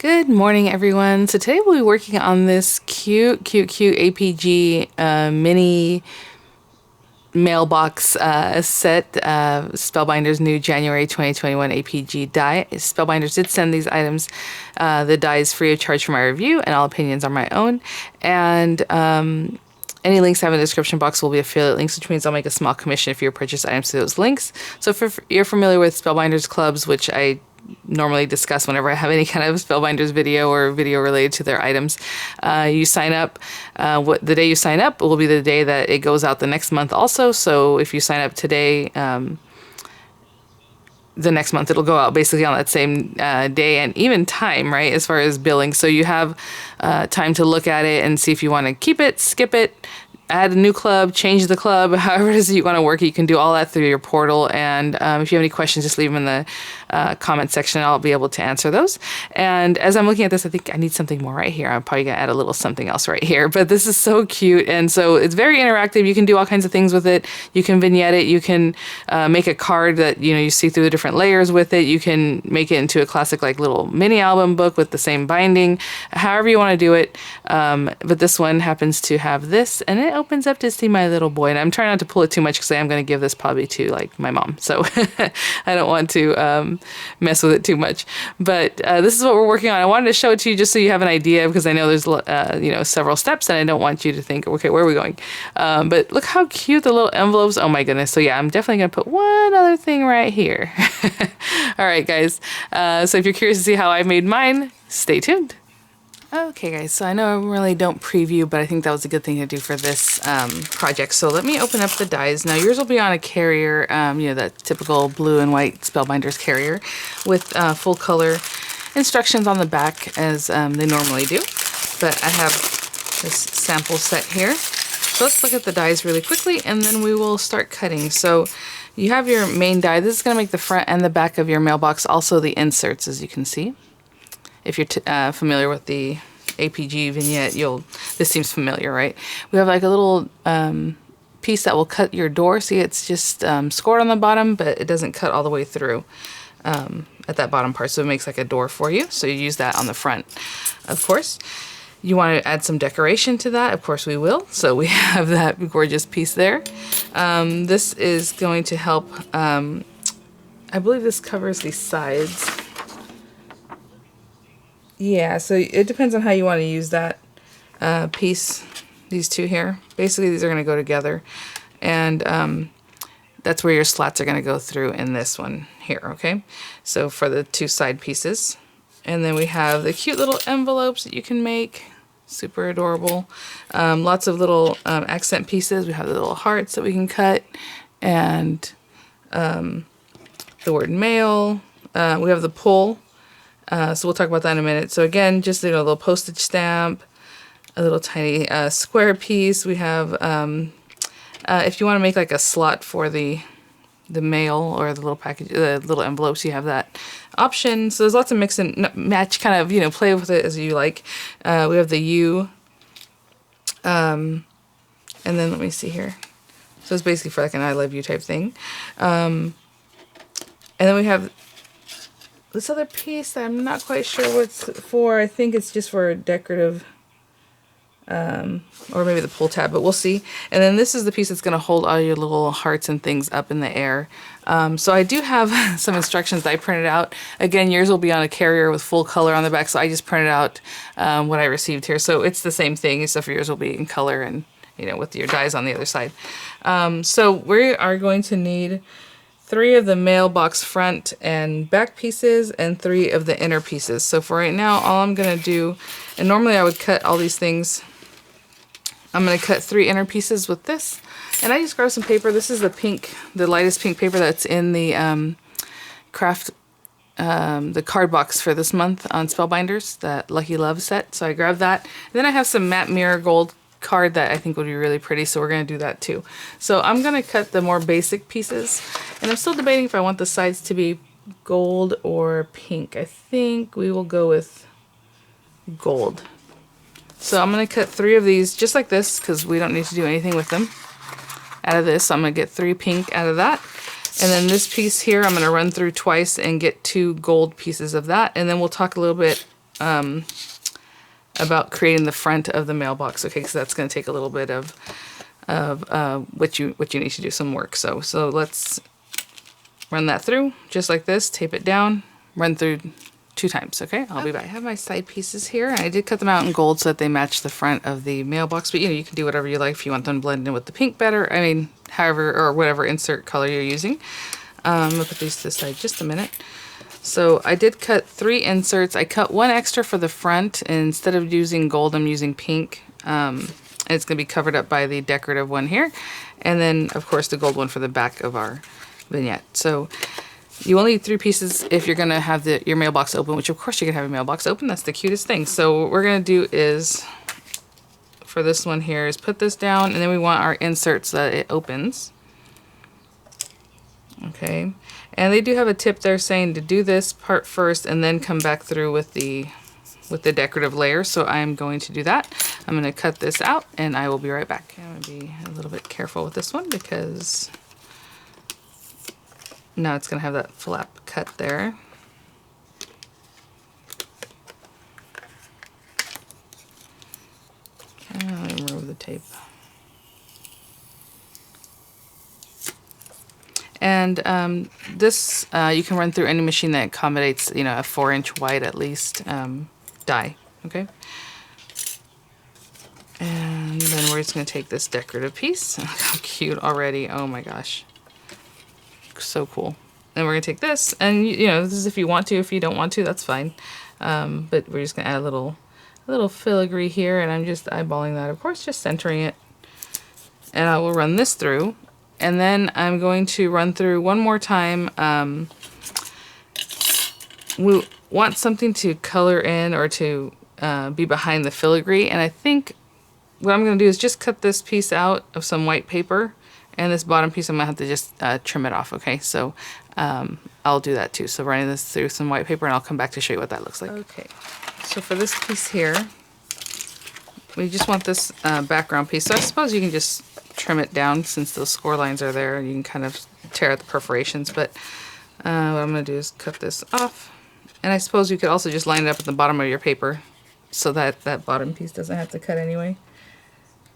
Good morning, everyone. So today we'll be working on this cute APG mini mailbox set, Spellbinders new January 2021 APG die. Spellbinders did send these items, the dies free of charge for my review, and all opinions are my own. And any links I have in the description box will be affiliate links, which means I'll make a small commission if you purchase items through those links. So if you're familiar with Spellbinders clubs, which I normally discuss whenever I have any kind of Spellbinders video or video related to their items, you sign up. The day you sign up will be the day that it goes out the next month also. So if you sign up today, the next month it'll go out basically on that same day and even time, right, as far as billing. So you have time to look at it and see if you want to keep it, skip it, add a new club, change the club, however it is that you want to work it. You can do all that through your portal. And if you have any questions, just leave them in the comment section. I'll be able to answer those. And as I'm looking at this, I think I need something more right here. I'm probably going to add a little something else right here. But this is so cute. And so it's very interactive. You can do all kinds of things with it. You can vignette it. You can make a card that you see through the different layers with it. You can make it into a classic like little mini album book with the same binding, however you want to do it. But this one happens to have this, and it opens up to see my little boy. And I'm trying not to pull it too much because I am going to give this probably to like my mom. So I don't want to mess with it too much. But this is what we're working on. I wanted to show it to you just so you have an idea, because I know there's several steps, and I don't want you to think, okay, where are we going? But look how cute the little envelopes. Oh my goodness. So yeah, I'm definitely going to put one other thing right here. All right, guys. So if you're curious to see how I made mine, stay tuned. Okay, guys, so I know I really don't preview, but I think that was a good thing to do for this project. So let me open up the dies. Now, yours will be on a carrier, that typical blue and white Spellbinders carrier with full color instructions on the back as they normally do. But I have this sample set here. So let's look at the dies really quickly, and then we will start cutting. So you have your main die. This is going to make the front and the back of your mailbox, also the inserts, as you can see. If you're familiar with the APG vignette, this seems familiar, right? We have like a little piece that will cut your door. See, it's just scored on the bottom, but it doesn't cut all the way through at that bottom part. So it makes like a door for you. So you use that on the front, of course. You want to add some decoration to that? Of course we will. So we have that gorgeous piece there. This is going to help, I believe this covers the sides. Yeah, so it depends on how you want to use that piece, these two here. Basically, these are going to go together. And that's where your slats are going to go through in this one here, okay? So for the two side pieces. And then we have the cute little envelopes that you can make. Super adorable. Lots of little accent pieces. We have the little hearts that we can cut. And the word mail. We have the pull. So we'll talk about that in a minute. So again, just a little postage stamp, a little tiny square piece. We have, if you want to make like a slot for the mail or the little package, the little envelopes, you have that option. So there's lots of mix and match, kind of, play with it as you like. We have the U, and then let me see here. So it's basically for like an I love you type thing. And then we have this other piece that I'm not quite sure what's for. I think it's just for decorative, or maybe the pull tab, but we'll see. And then this is the piece that's going to hold all your little hearts and things up in the air. So I do have some instructions that I printed out. Again, yours will be on a carrier with full color on the back, so I just printed out what I received here. So it's the same thing, except for yours will be in color and, with your dies on the other side. So we are going to need 3 of the mailbox front and back pieces and 3 of the inner pieces. So for right now, all I'm going to do, and normally I would cut all these things, I'm going to cut 3 inner pieces with this. And I just grabbed some paper. This is the pink, the lightest pink paper that's in the craft, the card box for this month on Spellbinders, that Lucky Love set. So I grabbed that. And then I have some matte mirror gold card that I think would be really pretty, so we're going to do that too. So I'm going to cut the more basic pieces, and I'm still debating if I want the sides to be gold or pink. I think we will go with gold. So I'm going to cut 3 of these just like this, because we don't need to do anything with them. Out of this, I'm going to get 3 pink out of that. And then this piece here, I'm going to run through twice and get 2 gold pieces of that. And then we'll talk a little bit about creating the front of the mailbox, okay? Because that's going to take a little bit of what you need to do, some work. So let's run that through just like this, tape it down, run through 2 times, okay? I'll be back. I have my side pieces here, and I did cut them out in gold so that they match the front of the mailbox, but you know, you can do whatever you like if you want them blended in with the pink better. I mean, however, or whatever insert color you're using. I'm gonna put these to the side just a minute. So I did cut 3 inserts. I cut 1 extra for the front, and instead of using gold, I'm using pink. It's gonna be covered up by the decorative one here, and then of course the gold one for the back of our vignette. So you only need 3 pieces if you're gonna have your mailbox open, which of course you can have your mailbox open. That's the cutest thing. So what we're gonna do is, for this one here, is put this down, and then we want our insert so that it opens. Okay, and they do have a tip there saying to do this part first and then come back through with the decorative layer. So I'm going to do that. I'm gonna cut this out, and I will be right back. I'm gonna be a little bit careful with this one because now it's gonna have that flap cut there. Okay, I'll remove the tape. And this you can run through any machine that accommodates, you know, a 4-inch wide at least die. Okay. And then we're just gonna take this decorative piece. Look how cute already! Oh my gosh. So cool. And we're gonna take this, and you know, this is if you want to. If you don't want to, that's fine. But we're just gonna add a little filigree here, and I'm just eyeballing that, of course, just centering it. And I will run this through, and then I'm going to run through one more time. We want something to color in or to be behind the filigree, and I think what I'm gonna do is just cut this piece out of some white paper. And this bottom piece, I'm gonna have to just trim it off, okay? So I'll do that too. So running this through some white paper, and I'll come back to show you what that looks like. Okay, so for this piece here, we just want this background piece. So I suppose you can just trim it down since those score lines are there, and you can kind of tear out the perforations. But what I'm gonna do is cut this off. And I suppose you could also just line it up at the bottom of your paper so that that bottom piece doesn't have to cut anyway.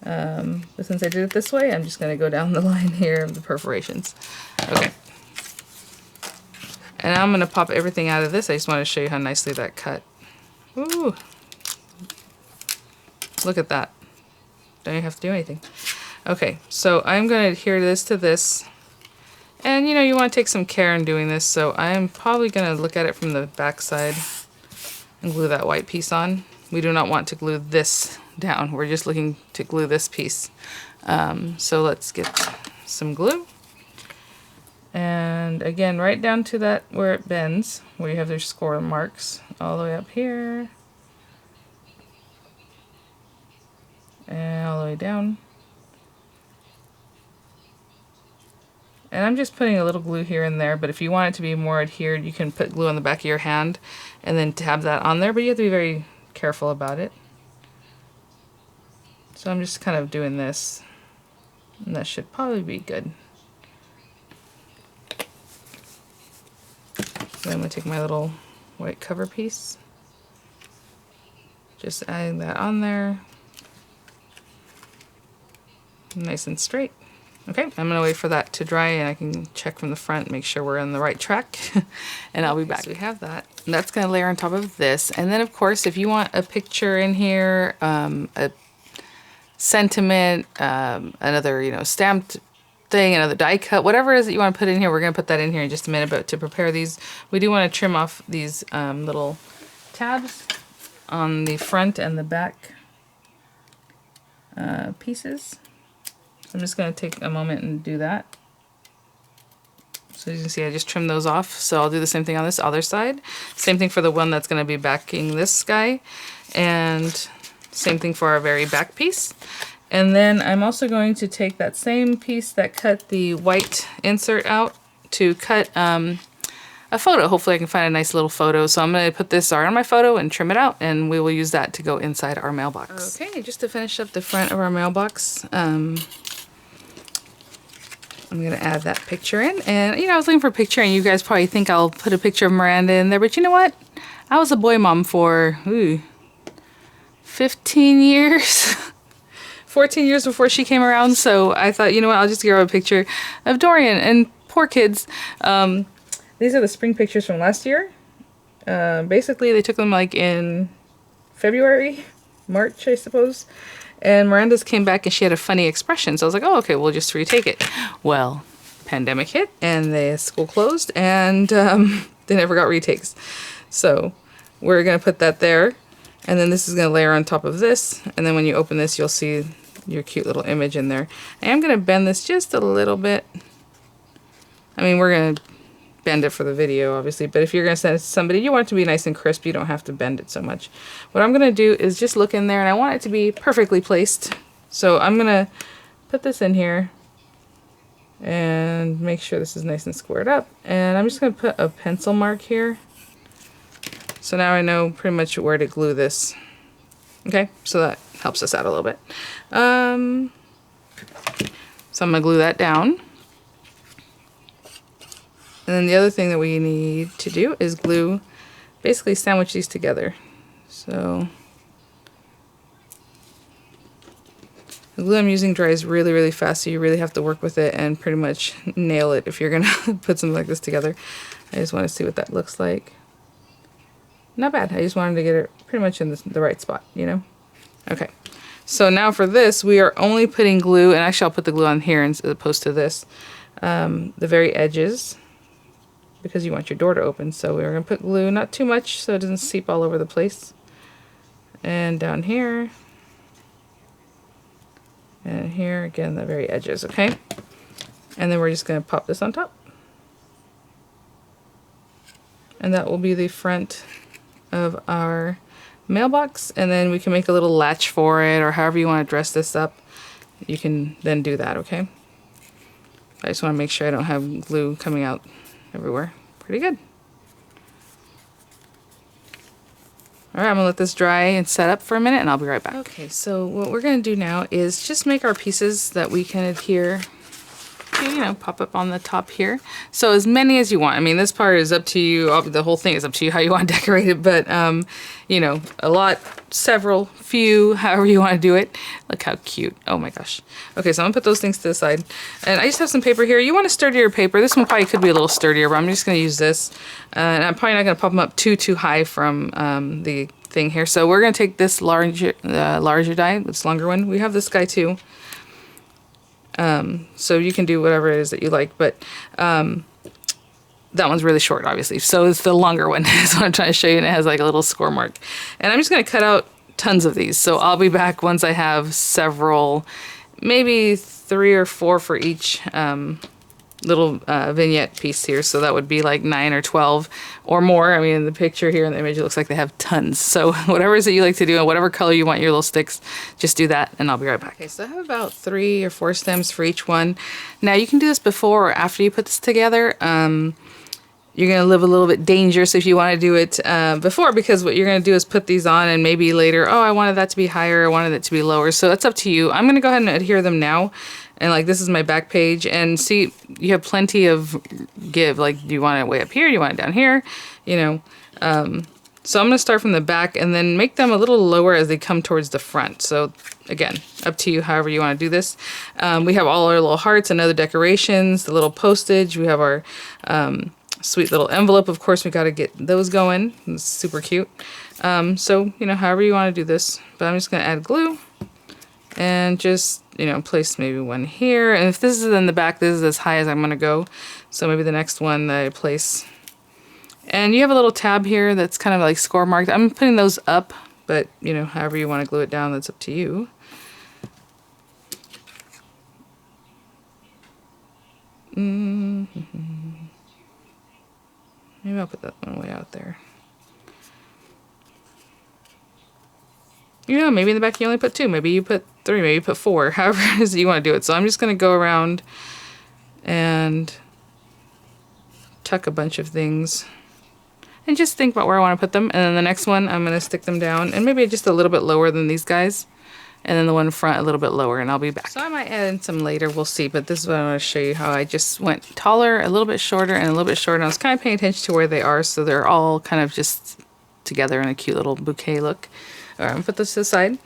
But since I did it this way, I'm just going to go down the line here of the perforations. Okay. And now I'm going to pop everything out of this. I just want to show you how nicely that cut. Ooh. Look at that. Don't even have to do anything. Okay, so I'm going to adhere this to this. And you know, you want to take some care in doing this, so I'm probably going to look at it from the back side and glue that white piece on. We do not want to glue this down. We're just looking to glue this piece. So let's get some glue. And again, right down to that where it bends, where you have their score marks, all the way up here. And all the way down. And I'm just putting a little glue here and there, but if you want it to be more adhered, you can put glue on the back of your hand and then tab that on there, but you have to be very careful about it. So I'm just kind of doing this, and that should probably be good. So I'm going to take my little white cover piece, just adding that on there, nice and straight. Okay, I'm going to wait for that to dry, and I can check from the front, make sure we're on the right track, and I'll be back. So we have that. And that's going to layer on top of this, and then of course if you want a picture in here, a sentiment, another, you know, stamped thing, another die cut, whatever it is that you want to put in here, we're going to put that in here in just a minute. But to prepare these, we do want to trim off these little tabs on the front and the back pieces. I'm just going to take a moment and do that. So you can see I just trimmed those off. So I'll do the same thing on this other side. Same thing for the one that's going to be backing this guy. And same thing for our very back piece. And then I'm also going to take that same piece that cut the white insert out to cut a photo. Hopefully I can find a nice little photo. So I'm going to put this on my photo and trim it out, and we will use that to go inside our mailbox. Okay, just to finish up the front of our mailbox, I'm gonna add that picture in, and you know, I was looking for a picture, and you guys probably think I'll put a picture of Miranda in there, but you know what? I was a boy mom for 15 years, 14 years before she came around, so I thought, you know what, I'll just give her a picture of Dorian, and poor kids. These are the spring pictures from last year. Basically, they took them like in February, March, I suppose. And Miranda's came back and she had a funny expression. So I was like, oh, okay, we'll just retake it. Well, pandemic hit and the school closed and they never got retakes. So we're going to put that there. And then this is going to layer on top of this. And then when you open this, you'll see your cute little image in there. I am going to bend this just a little bit. I mean, we're going to bend it for the video, obviously, but if you're going to send it to somebody, you want it to be nice and crisp, you don't have to bend it so much. What I'm going to do is just look in there, and I want it to be perfectly placed. So I'm going to put this in here and make sure this is nice and squared up. And I'm just going to put a pencil mark here. So now I know pretty much where to glue this. Okay, so that helps us out a little bit. So I'm going to glue that down. And then the other thing that we need to do is glue, basically sandwich these together. So the glue I'm using dries really, really fast, so you really have to work with it and pretty much nail it if you're gonna put something like this together. I just want to see what that looks like. Not bad. I just wanted to get it pretty much in the right spot, you know? Okay. So now for this, we are only putting glue, and actually I'll put the glue on here as opposed to this, the very edges, because you want your door to open. So we're going to put glue, not too much so it doesn't seep all over the place. And down here. And here, again, the very edges, okay? And then we're just going to pop this on top. And that will be the front of our mailbox. And then we can make a little latch for it, or however you want to dress this up. You can then do that, okay? I just want to make sure I don't have glue coming out everywhere. Pretty good. Alright, I'm going to let this dry and set up for a minute and I'll be right back. Okay, so what we're going to do now is just make our pieces that we can adhere to, you know, pop up on the top here. So as many as you want. I mean, this part is up to you. The whole thing is up to you how you want to decorate it, but you know, a lot, several, few, however you want to do it. Look how cute. Oh my gosh. Okay, so I'm gonna put those things to the side. And I just have some paper here. You want a sturdier paper. This one probably could be a little sturdier, but I'm just gonna use this. And I'm probably not gonna pop them up too high from the thing here. So we're gonna take this larger die, this longer one. We have this guy too. So you can do whatever it is that you like, but that one's really short, obviously. So it's the longer one. That's what I'm trying to show you, and it has like a little score mark. And I'm just going to cut out tons of these. So I'll be back once I have several, maybe 3 or 4 for each little vignette piece here. So that would be like 9 or 12 or more. I mean, in the picture here in the image, it looks like they have tons. So whatever it is that you like to do and whatever color you want your little sticks, just do that and I'll be right back. Okay, so I have about 3 or 4 stems for each one. Now you can do this before or after you put this together. You're going to live a little bit dangerous if you want to do it before, because what you're going to do is put these on and maybe later, oh, I wanted that to be higher, I wanted it to be lower. So it's up to you. I'm going to go ahead and adhere them now. And like, this is my back page, and see, you have plenty of give. Like, do you want it way up here? Do you want it down here? You know, so I'm going to start from the back and then make them a little lower as they come towards the front. So again, up to you, however you want to do this. We have all our little hearts and other decorations, the little postage. We have our sweet little envelope. Of course, we got to get those going. It's super cute. So, you know, however you want to do this, but I'm just going to add glue and just, you know, place maybe one here. And if this is in the back, this is as high as I'm going to go. So maybe the next one that I place. And you have a little tab here that's kind of like score marked. I'm putting those up, but, you know, however you want to glue it down, that's up to you. Maybe I'll put that one way out there. You know, maybe in the back you only put 2. Maybe you put 3. Maybe you put 4. However it is that you want to do it. So I'm just going to go around and tuck a bunch of things. And just think about where I want to put them. And then the next one, I'm going to stick them down. And maybe just a little bit lower than these guys. and then the one in front a little bit lower, and I'll be back. So I might add in some later, we'll see, but this is what I want to show you, how I just went taller, a little bit shorter, and a little bit shorter, and I was kind of paying attention to where they are, so they're all kind of just together in a cute little bouquet look. All right, I'm gonna put this to the side.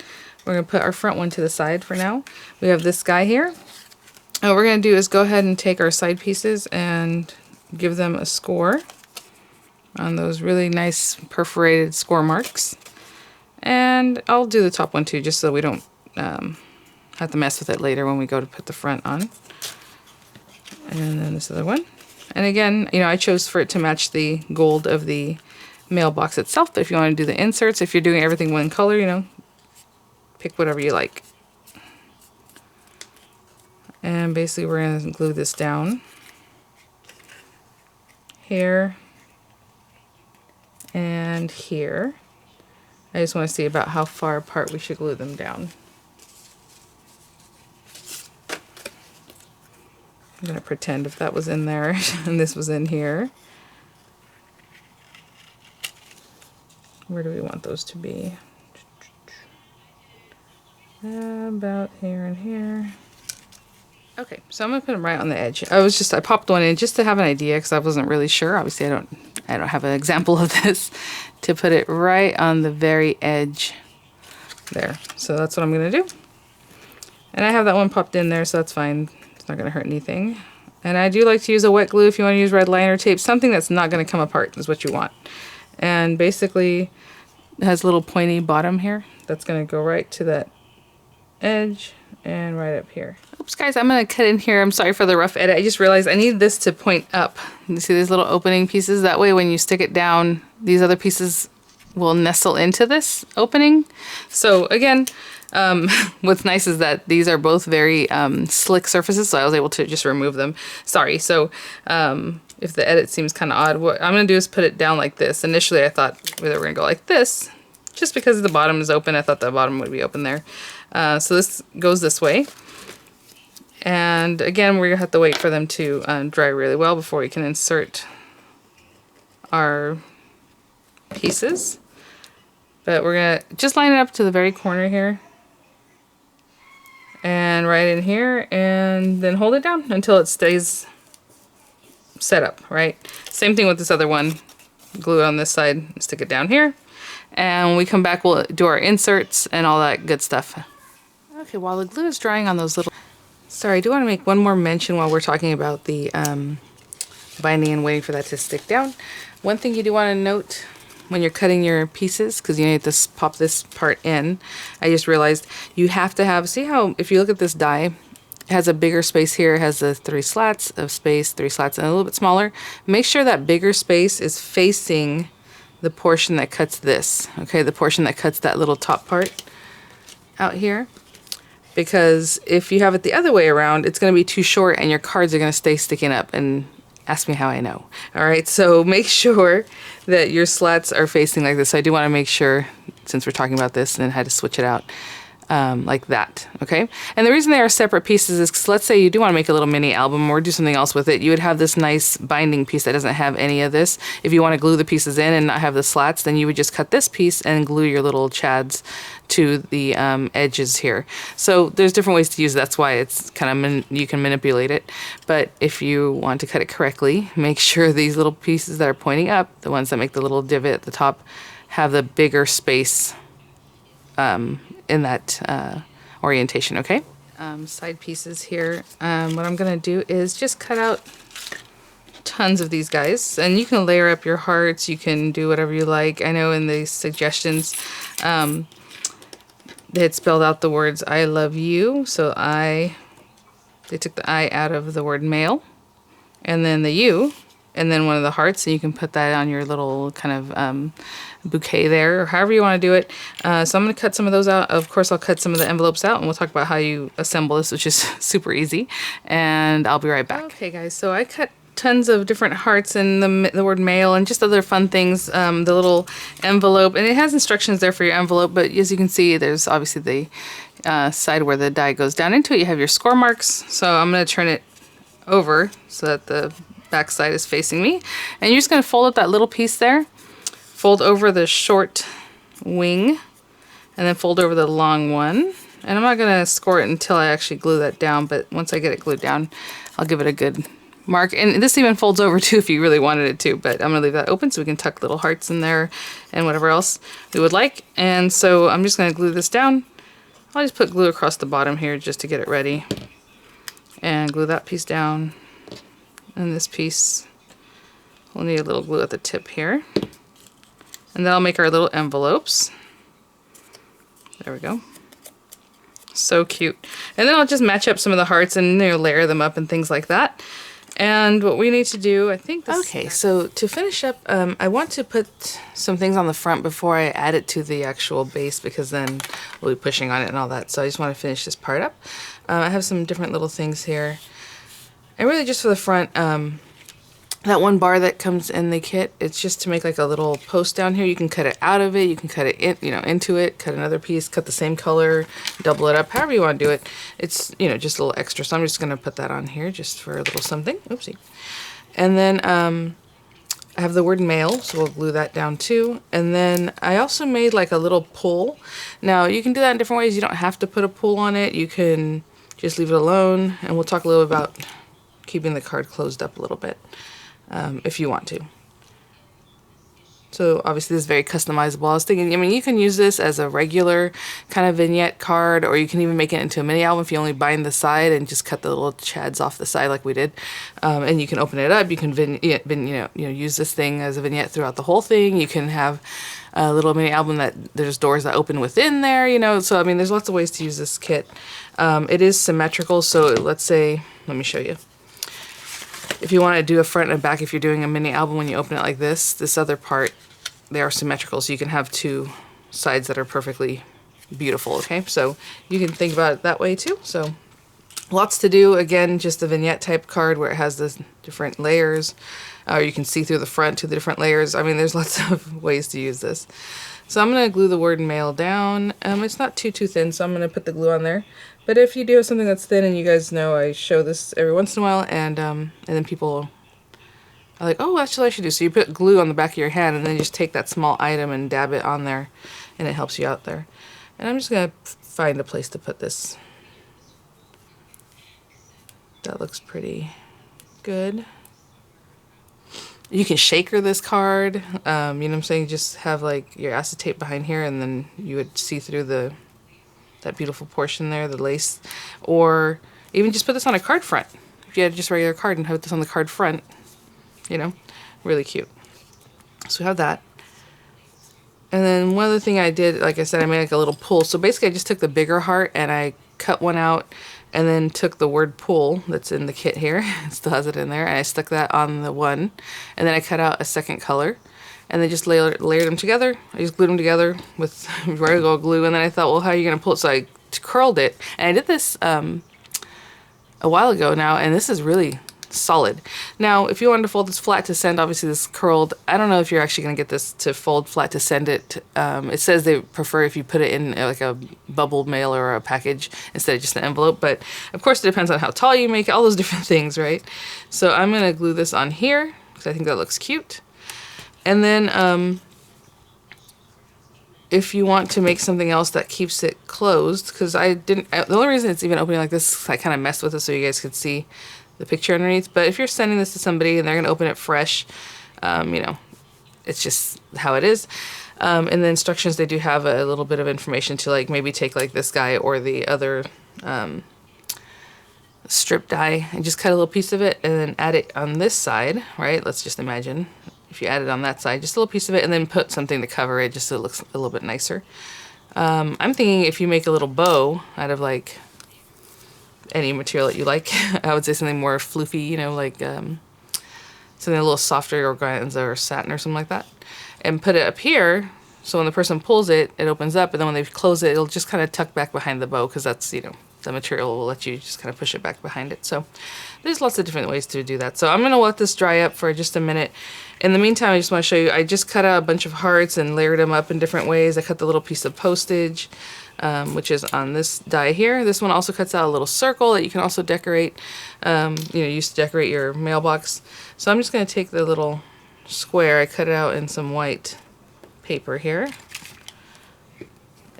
We're gonna put our front one to the side for now. We have this guy here. And what we're gonna do is go ahead and take our side pieces and give them a score on those really nice perforated score marks. And I'll do the top one too, just so we don't have to mess with it later when we go to put the front on. And then this other one. And again, you know, I chose for it to match the gold of the mailbox itself. But if you want to do the inserts, if you're doing everything one color, you know, pick whatever you like. And basically we're going to glue this down here and here. I just want to see about how far apart we should glue them down. I'm going to pretend if that was in there and this was in here. Where do we want those to be? About here and here. Okay, so I'm going to put them right on the edge. I popped one in just to have an idea because I wasn't really sure. Obviously, I don't have an example of this, to put it right on the very edge there. So that's what I'm going to do. And I have that one popped in there, so that's fine. It's not going to hurt anything. And I do like to use a wet glue if you want to use red liner tape. Something that's not going to come apart is what you want. And basically, it has a little pointy bottom here. That's going to go right to that edge and right up here. Oops, guys, I'm going to cut in here. I'm sorry for the rough edit. I just realized I need this to point up. You see these little opening pieces? That way when you stick it down, these other pieces will nestle into this opening. So again, what's nice is that these are both very slick surfaces, so I was able to just remove them. Sorry, so if the edit seems kind of odd, what I'm going to do is put it down like this. Initially I thought we were going to go like this, just because the bottom is open. I thought the bottom would be open there. So this goes this way. And again, we're going to have to wait for them to dry really well before we can insert our pieces. But we're going to just line it up to the very corner here. And right in here, and then hold it down until it stays set up, right? Same thing with this other one. Glue it on this side and stick it down here. And when we come back, we'll do our inserts and all that good stuff. Okay, while the glue is drying on those little... Sorry, I do want to make one more mention while we're talking about the binding and waiting for that to stick down. One thing you do want to note when you're cutting your pieces, because you need to pop this part in, I just realized you have to have... See how, if you look at this die, it has a bigger space here. It has the 3 slats of space, 3 slats, and a little bit smaller. Make sure that bigger space is facing the portion that cuts this, okay, the portion that cuts that little top part out here. Because if you have it the other way around, it's going to be too short and your cards are going to stay sticking up. And ask me how I know. All right, so make sure that your slats are facing like this. So I do want to make sure, since we're talking about this and had to switch it out, like that, okay? And the reason they are separate pieces is because let's say you do want to make a little mini album or do something else with it, you would have this nice binding piece that doesn't have any of this. If you want to glue the pieces in and not have the slats, then you would just cut this piece and glue your little chads to the edges here. So there's different ways to use it. That's why it's kind of, you can manipulate it. But if you want to cut it correctly, make sure these little pieces that are pointing up, the ones that make the little divot at the top, have the bigger space in that orientation, okay? Side pieces here. What I'm gonna do is just cut out tons of these guys, and you can layer up your hearts, you can do whatever you like. I know in the suggestions they had spelled out the words I love you, so they took the I out of the word mail, and then the U, and then one of the hearts, and you can put that on your little kind of bouquet there, or however you want to do it. So I'm going to cut some of those out. Of course, I'll cut some of the envelopes out, and we'll talk about how you assemble this, which is super easy, and I'll be right back. Okay, guys, so I cut tons of different hearts and the word mail and just other fun things, the little envelope, and it has instructions there for your envelope, but as you can see, there's obviously the side where the die goes down into it. You have your score marks, so I'm going to turn it over so that the back side is facing me, and you're just going to fold up that little piece there, fold over the short wing, and then fold over the long one, And I'm not gonna score it until I actually glue that down, but once I get it glued down, I'll give it a good mark. And this even folds over too if you really wanted it to, but I'm gonna leave that open so we can tuck little hearts in there and whatever else we would like. And so I'm just gonna glue this down. I'll just put glue across the bottom here just to get it ready. And glue that piece down. And this piece, we'll need a little glue at the tip here. And that'll make our little envelopes. There we go. So cute. And then I'll just match up some of the hearts and layer them up and things like that. And what we need to do, I think this... Okay, so to finish up, I want to put some things on the front before I add it to the actual base, because then we'll be pushing on it and all that. So I just want to finish this part up. I have some different little things here. And really just for the front, that one bar that comes in the kit, it's just to make like a little post down here. You can cut it out of it, you can cut it in, into it, cut another piece, cut the same color, double it up, however you want to do it. It's, just a little extra. So I'm just going to put that on here just for a little something. Oopsie. And then I have the word mail, so we'll glue that down too. And then I also made like a little pull. Now you can do that in different ways. You don't have to put a pull on it. You can just leave it alone. And we'll talk a little about keeping the card closed up a little bit. If you want to. So obviously this is very customizable. I was thinking, you can use this as a regular kind of vignette card, or you can even make it into a mini album if you only bind the side and just cut the little chads off the side like we did. And you can open it up. You can use this thing as a vignette throughout the whole thing. You can have a little mini album that there's doors that open within there, So there's lots of ways to use this kit. It is symmetrical, so let's say, let me show you. If you want to do a front and a back, if you're doing a mini album, when you open it like this other part, they are symmetrical, so you can have two sides that are perfectly beautiful, okay? So you can think about it that way too. So lots to do. Again, just a vignette type card where it has the different layers, or you can see through the front to the different layers. There's lots of ways to use this. So I'm going to glue the word mail down. It's not too thin, so I'm going to put the glue on there. But if you do have something that's thin, and you guys know I show this every once in a while, and then people are like, oh, that's what I should do. So you put glue on the back of your hand, and then you just take that small item and dab it on there, and it helps you out there. And I'm just going to find a place to put this. That looks pretty good. You can shaker this card, you know what I'm saying? Just have like your acetate behind here, and then you would see through that beautiful portion there, the lace. Or even just put this on a card front. If you had just a regular card and have this on the card front, really cute. So we have that. And then one other thing I did, like I said, I made like a little pull. So basically I just took the bigger heart and I cut one out, and then took the word pull that's in the kit here, it still has it in there, and I stuck that on the one, and then I cut out a second color, and then just layered them together. I just glued them together with regular glue, and then I thought, well, how are you going to pull it? So I curled it, and I did this a while ago now, and this is really solid. Now, if you wanted to fold this flat to send, obviously this curled, I don't know if you're actually going to get this to fold flat to send it. It says they prefer if you put it in like a bubbled mail or a package instead of just an envelope, but of course it depends on how tall you make it, all those different things, right? So I'm going to glue this on here because I think that looks cute. And then if you want to make something else that keeps it closed, because the only reason it's even opening like this, I kind of messed with it so you guys could see the picture underneath. But if you're sending this to somebody and they're going to open it fresh, it's just how it is. In the instructions, they do have a little bit of information to like maybe take like this guy or the other strip die and just cut a little piece of it and then add it on this side, right? Let's just imagine if you add it on that side, just a little piece of it, and then put something to cover it just so it looks a little bit nicer. I'm thinking if you make a little bow out of like any material that you like, I would say something more floofy, like something a little softer, organza or satin or something like that, and put it up here so when the person pulls it, it opens up, and then when they close it, it'll just kind of tuck back behind the bow, because that's, the material will let you just kind of push it back behind it. So there's lots of different ways to do that. So I'm going to let this dry up for just a minute. In the meantime, I just want to show you, I just cut out a bunch of hearts and layered them up in different ways. I cut the little piece of postage, which is on this die here. This one also cuts out a little circle that you can also decorate, use to decorate your mailbox. So I'm just going to take the little square, I cut it out in some white paper here.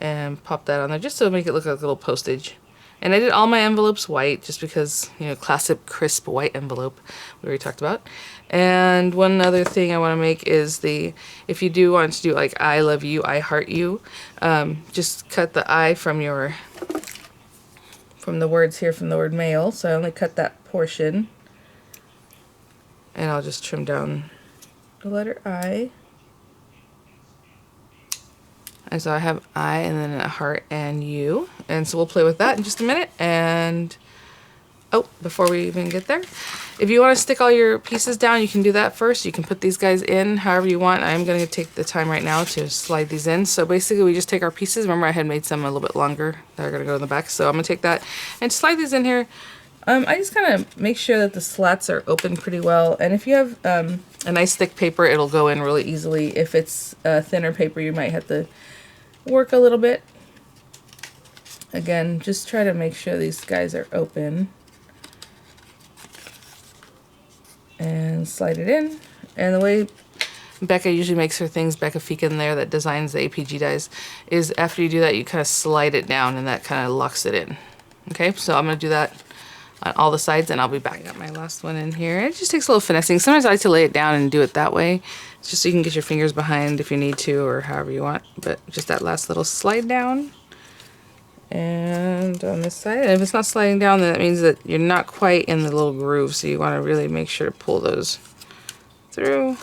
and pop that on there just to make it look like a little postage. And I did all my envelopes white just because, you know, classic crisp white envelope we already talked about. And one other thing I want to make is if you do want to do like I love you, I heart you, just cut the I from the words here, from the word mail. So I only cut that portion. And I'll just trim down the letter I. And so I have I and then a heart and you. And so we'll play with that in just a minute. And oh, before we even get there, if you want to stick all your pieces down, you can do that first. You can put these guys in however you want. I'm going to take the time right now to slide these in. So basically we just take our pieces. Remember I had made some a little bit longer that are going to go in the back. So I'm going to take that and slide these in here. I just kind of make sure that the slats are open pretty well. And if you have a nice thick paper, it'll go in really easily. If it's thinner paper, you might have to work a little bit. Again, just try to make sure these guys are open. And slide it in. And the way Becca usually makes her things, Becca Feekin there that designs the APG dies, is after you do that, you kind of slide it down and that kind of locks it in. Okay, so I'm going to do that on all the sides and I'll be back. I got my last one in here. It just takes a little finessing. Sometimes I like to lay it down and do it that way. It's just so you can get your fingers behind if you need to or however you want. But just that last little slide down. And on this side, and if it's not sliding down, then that means that you're not quite in the little groove, so you want to really make sure to pull those through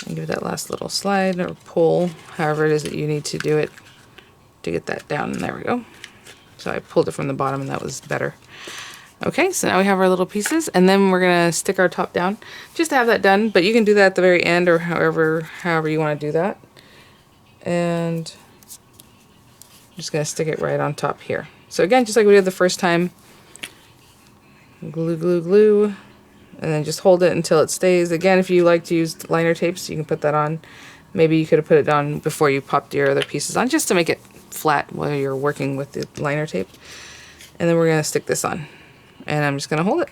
and give it that last little slide or pull, however it is that you need to do it to get that down. And there we go. So I pulled it from the bottom and that was better. Okay, so now we have our little pieces, and then we're gonna stick our top down just to have that done, but you can do that at the very end or however you want to do that. And I'm just going to stick it right on top here. So again, just like we did the first time, glue, glue, glue, and then just hold it until it stays. Again, if you like to use liner tapes, you can put that on. Maybe you could have put it on before you popped your other pieces on, just to make it flat while you're working with the liner tape. And then we're going to stick this on. And I'm just going to hold it.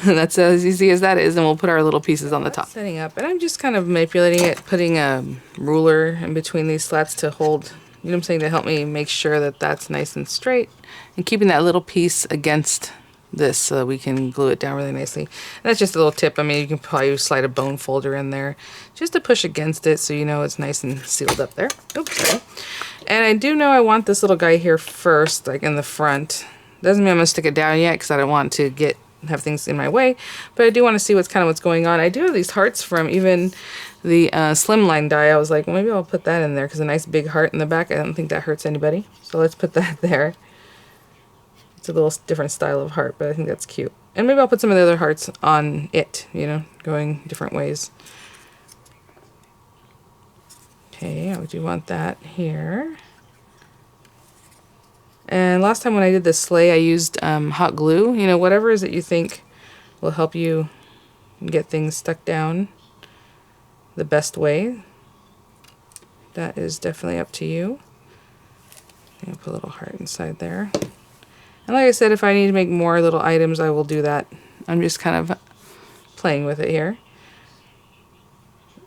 That's as easy as that is, and we'll put our little pieces on the top. Setting up, and I'm just kind of manipulating it, putting a ruler in between these slats to hold, you know what I'm saying, to help me make sure that that's nice and straight, and keeping that little piece against this so that we can glue it down really nicely. And that's just a little tip. I mean, you can probably slide a bone folder in there just to push against it so you know it's nice and sealed up there. Oops, sorry. And I do know I want this little guy here first, like in the front. Doesn't mean I'm going to stick it down yet because I don't want to have things in my way, but I do want to see what's going on. I do have these hearts from even the slimline die. I was like, well, maybe I'll put that in there because a nice big heart in the back, I don't think that hurts anybody. So let's put that there. It's a little different style of heart, but I think that's cute. And maybe I'll put some of the other hearts on it, you know, going different ways. Okay, I do want that here. And last time when I did the sleigh, I used hot glue. You know, whatever it is that you think will help you get things stuck down the best way. That is definitely up to you. I'm gonna put a little heart inside there. And like I said, if I need to make more little items, I will do that. I'm just kind of playing with it here.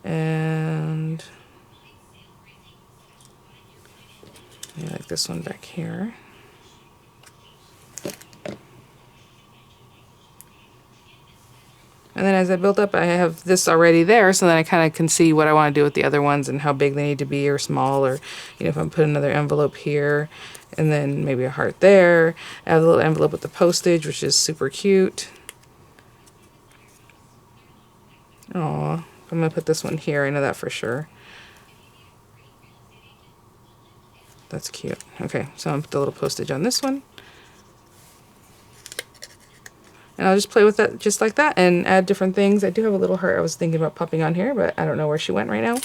And I like this one back here. And then as I build up, I have this already there, so then I kind of can see what I want to do with the other ones and how big they need to be or small, or, you know, if I'm putting another envelope here, and then maybe a heart there. I have a little envelope with the postage, which is super cute. Aw, I'm going to put this one here, I know that for sure. That's cute. Okay, so I'm going to put the little postage on this one. And I'll just play with that just like that and add different things. I do have a little heart I was thinking about popping on here, but I don't know where she went right now.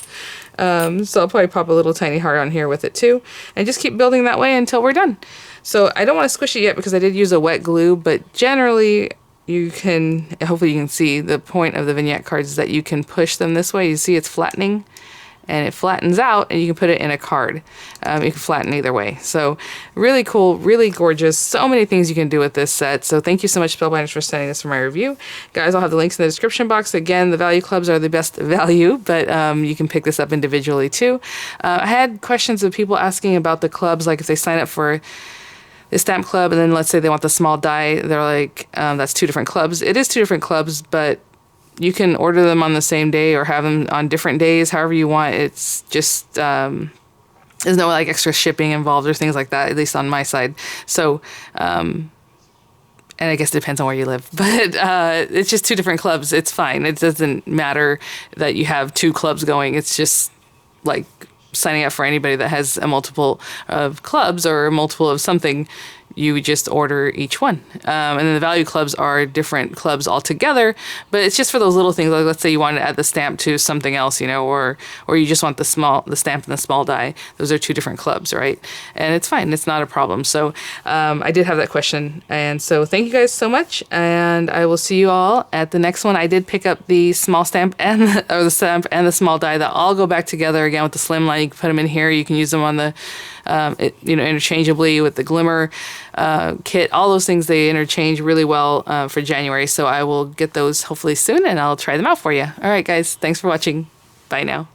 So I'll probably pop a little tiny heart on here with it too. And just keep building that way until we're done. So I don't want to squish it yet because I did use a wet glue, but generally you can, hopefully you can see the point of the vignette cards is that you can push them this way. You see it's flattening. and it flattens out, and you can put it in a card. You can flatten either way. So really cool, really gorgeous. So many things you can do with this set. So thank you so much, Spellbinders, for sending this for my review. Guys, I'll have the links in the description box. Again, the value clubs are the best value, but you can pick this up individually too. I had questions of people asking about the clubs, like if they sign up for the stamp club and then let's say they want the small die, they're like, that's 2 different clubs. It is 2 different clubs, but you can order them on the same day or have them on different days, however you want. It's just, there's no like extra shipping involved or things like that, at least on my side. So, and I guess it depends on where you live, but it's just 2 different clubs. It's fine. It doesn't matter that you have 2 clubs going. It's just like signing up for anybody that has a multiple of clubs or a multiple of something. You just order each one. And then the value clubs are different clubs altogether, but it's just for those little things. Like let's say you want to add the stamp to something else, you know, or you just want the stamp and the small die. Those are 2 different clubs, right? And it's fine. It's not a problem. So I did have that question. And so thank you guys so much. And I will see you all at the next one. I did pick up the small stamp and the stamp and the small die that all go back together again with the slim line. You can put them in here. You can use them on the interchangeably with the glimmer kit. All those things, they interchange really well for January. So I will get those hopefully soon, and I'll try them out for you. All right, guys. Thanks for watching. Bye now.